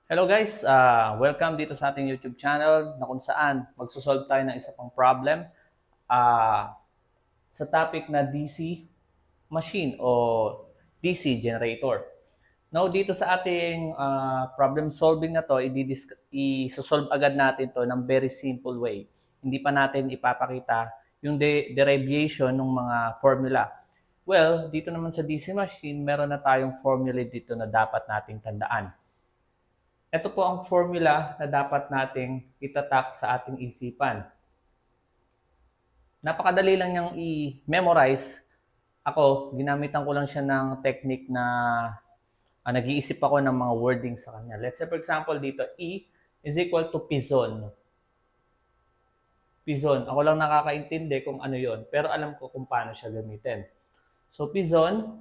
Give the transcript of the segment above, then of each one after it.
Hello guys, welcome dito sa ating YouTube channel na kung saan magsosolve tayo ng isa pang problem sa topic na DC machine o DC generator. Now dito sa ating problem solving na to, i-solve agad natin to ng very simple way. Hindi pa natin ipapakita yung derivation ng mga formula. Well, dito naman sa DC machine, meron na tayong formula dito na dapat nating tandaan. Ito po ang formula na dapat nating itatak sa ating isipan. Napakadali lang niyang i-memorize. Ako, ginamitan ko lang siya ng technique na nag-iisip ako ng mga wording sa kanya. Let's say for example dito, E is equal to Pizon. Pizon. Ako lang nakakaintindi kung ano yon, pero alam ko kung paano siya gamitin. So Pizon,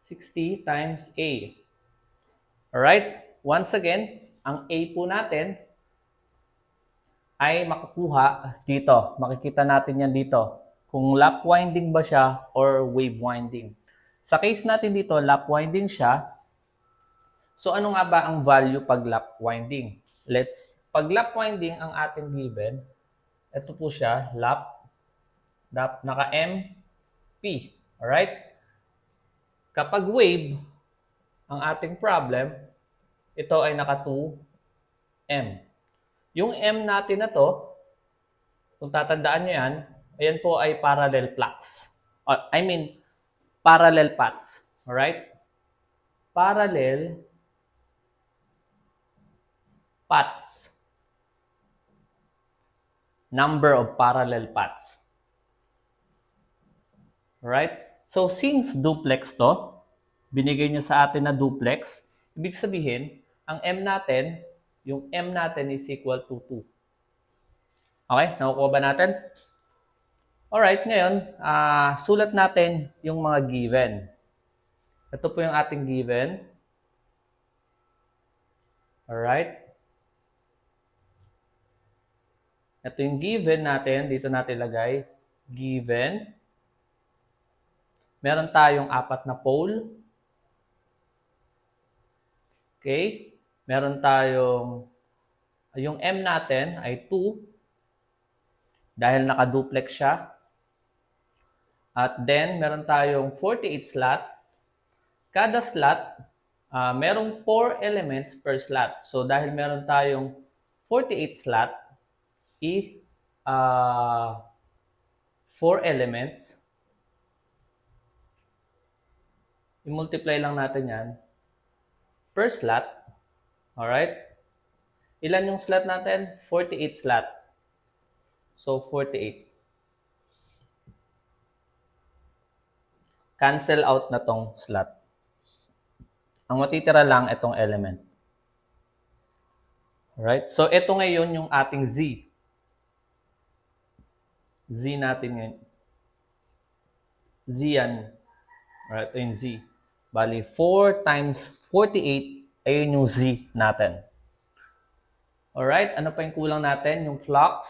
60 times A. Alright? Once again, ang A po natin ay makukuha dito. Makikita natin yan dito. Kung lap winding ba siya or wave winding. Sa case natin dito, lap winding siya. So ano nga ba ang value pag lap winding? Pag lap winding ang ating given, ito po siya, lap, naka-M, P. Alright? Kapag wave, ang ating problem, ito ay naka 2M. Yung M natin na to, kung tatandaan nyo yan, ayan po ay parallel flux. Parallel paths. Alright? Parallel paths. Number of parallel paths. Alright? So, since duplex to, binigay nyo sa atin na duplex, ibig sabihin, ang M natin, yung M natin is equal to 2. Okay? Nakukuha ba natin? Alright, ngayon, sulat natin yung mga given. Ito po yung ating given. Alright? Ito yung given natin. Dito natin lagay. Given. Meron tayong 4 na pole. Okay? Meron tayong, yung M natin ay 2 dahil naka-duplex siya. At then, meron tayong 48 slot. Kada slot, merong 4 elements per slot. So, dahil meron tayong 48 slot, 4 elements, i-multiply lang natin yan per slot. Alright? Ilan yung slot natin? 48 slot. So, 48. Cancel out na tong slot. Ang matitira lang itong element. Alright? So, ito ngayon yung ating Z. Z natin ngayon. Z yan. Alright, ito yung Z. Bali, 4 times 48 ayun yung Z natin. Alright, ano pa yung kulang natin? Yung flux.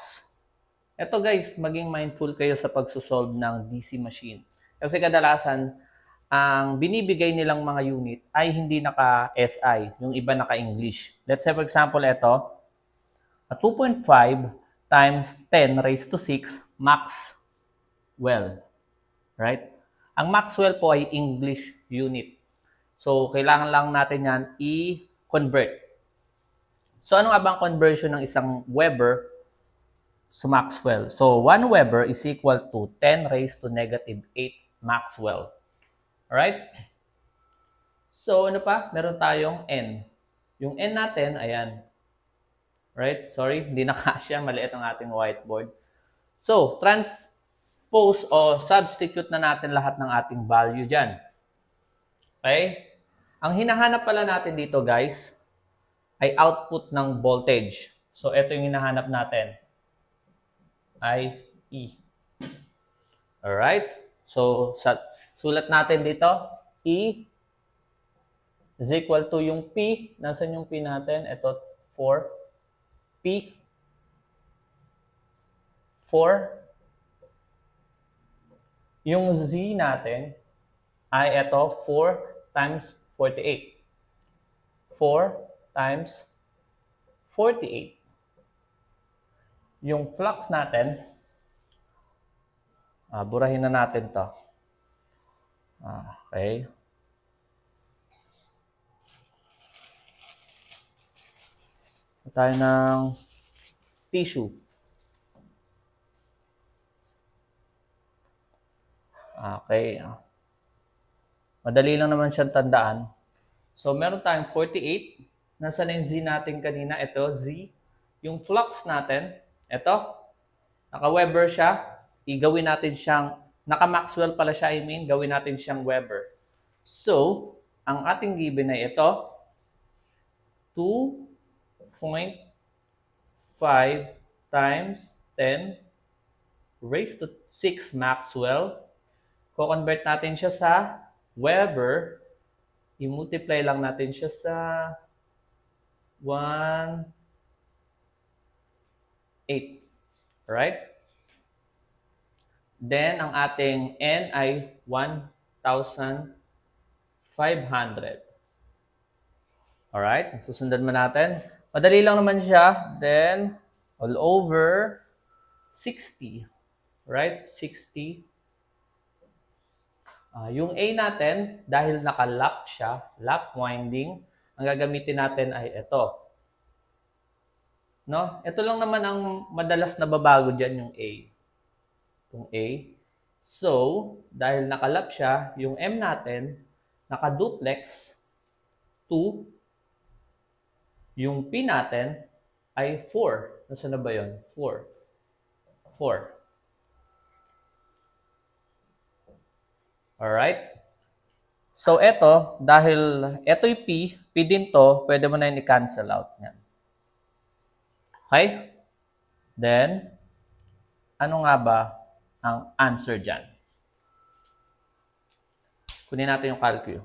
Ito guys, maging mindful kayo sa pagsosolve ng DC machine. Kasi kadalasan, ang binibigay nilang mga unit ay hindi naka-SI, yung iba naka-English. Let's say for example, ito, 2.5 times 10 raised to 6 Maxwell. Right? Ang Maxwell po ay English unit. So, kailangan lang natin yan i-convert. So, ano nga bang conversion ng isang Weber sa Maxwell? So, 1 Weber is equal to 10 raised to negative 8 Maxwell. Alright? So, ano pa? Meron tayong N. Yung N natin, ayan. Right? Sorry, hindi na kasya. Maliit ang ating whiteboard. So, transpose o substitute na natin lahat ng ating value dyan. Okay? Ang hinahanap pala natin dito, guys, ay output ng voltage. So, ito yung hinahanap natin. Ay E. Alright? So, sulat natin dito, E is equal to yung P. Nasaan yung P natin? Ito, 4. P. 4. Yung Z natin ay ito, 4 times 48. 4 times 48. Yung flux natin, burahin na natin to. Okay. Tayo ng tissue. Okay. Madali lang naman siyang tandaan. So, meron tayong 48. Nasaan na yung Z natin kanina? Ito, Z. Yung flux natin, ito. Naka-Weber siya. Igawin natin siyang, naka-Maxwell pala siya, gawin natin siyang Weber. So, ang ating given ay ito. 2.5 times 10 raised to 6 Maxwell. Ko-convert natin siya sa Weber. I-multiply lang natin siya sa 1/8. Alright? Then, ang ating N ay 1,500. Alright? Susundan mo natin. Madali lang naman siya. Then, all over 60. Right? 60. Yung A natin, dahil naka-lap siya, lap winding, ang gagamitin natin ay ito. No? Ito lang naman ang madalas na babago dyan, yung A. Yung A. So, dahil naka-lap siya, yung M natin, naka-duplex, 2. Yung P natin ay 4. Nasaan na ba yun? 4. 4. Alright? So, ito, dahil ito yung P din to, pwede mo na yun i-cancel out. Yan. Okay? Then, ano nga ba ang answer dyan? Kunin natin yung calculus.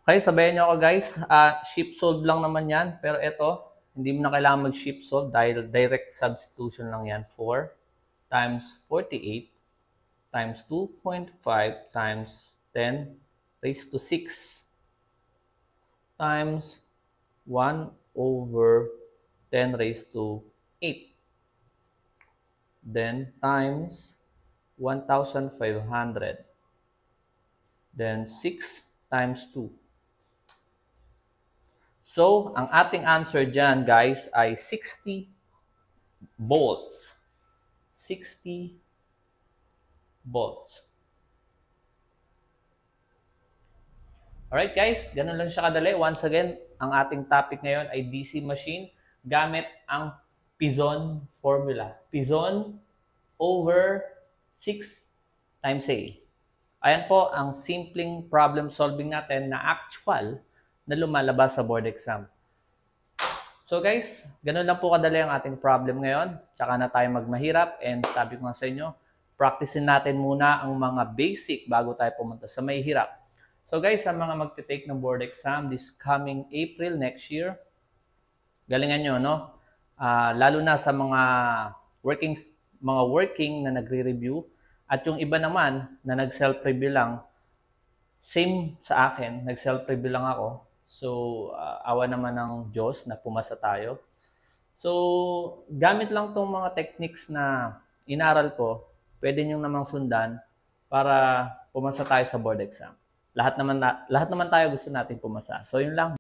Okay, sabayan nyo ako guys. Shift solve lang naman yan. Pero ito, hindi mo na kailangan mag-shift solve dahil direct substitution lang yan. 4 times 48 times 2.5 times 10 raised to 6 times 1 over 10 raised to 8. Then times 1,500. Then 6 times 2. So, ang ating answer dyan, guys, ay 60 volts. 60 volts. Alright, guys. Ganun lang siya kadali. Once again, ang ating topic ngayon ay DC machine gamit ang Pizon formula. Pizon over 6 times A. Ayan po ang simpleng problem solving natin na actual na lumalabas sa board exam. So guys, ganun lang po kadali ang ating problem ngayon. Tsaka na tayo magmahirap. And sabi ko nga sa inyo, practicein natin muna ang mga basic bago tayo pumunta sa may hirap. So guys, sa mga magte-take ng board exam this coming April next year, galingan nyo, no? Lalo na sa mga working na nagre-review at yung iba naman na nag-self-review lang, same sa akin, nag-self-review lang ako. So, awa naman ng Diyos na pumasa tayo. So, gamit lang tong mga techniques na inaral ko, pwede nyo namang sundan para pumasa tayo sa board exam. Lahat naman tayo gusto natin pumasa. So, yun lang.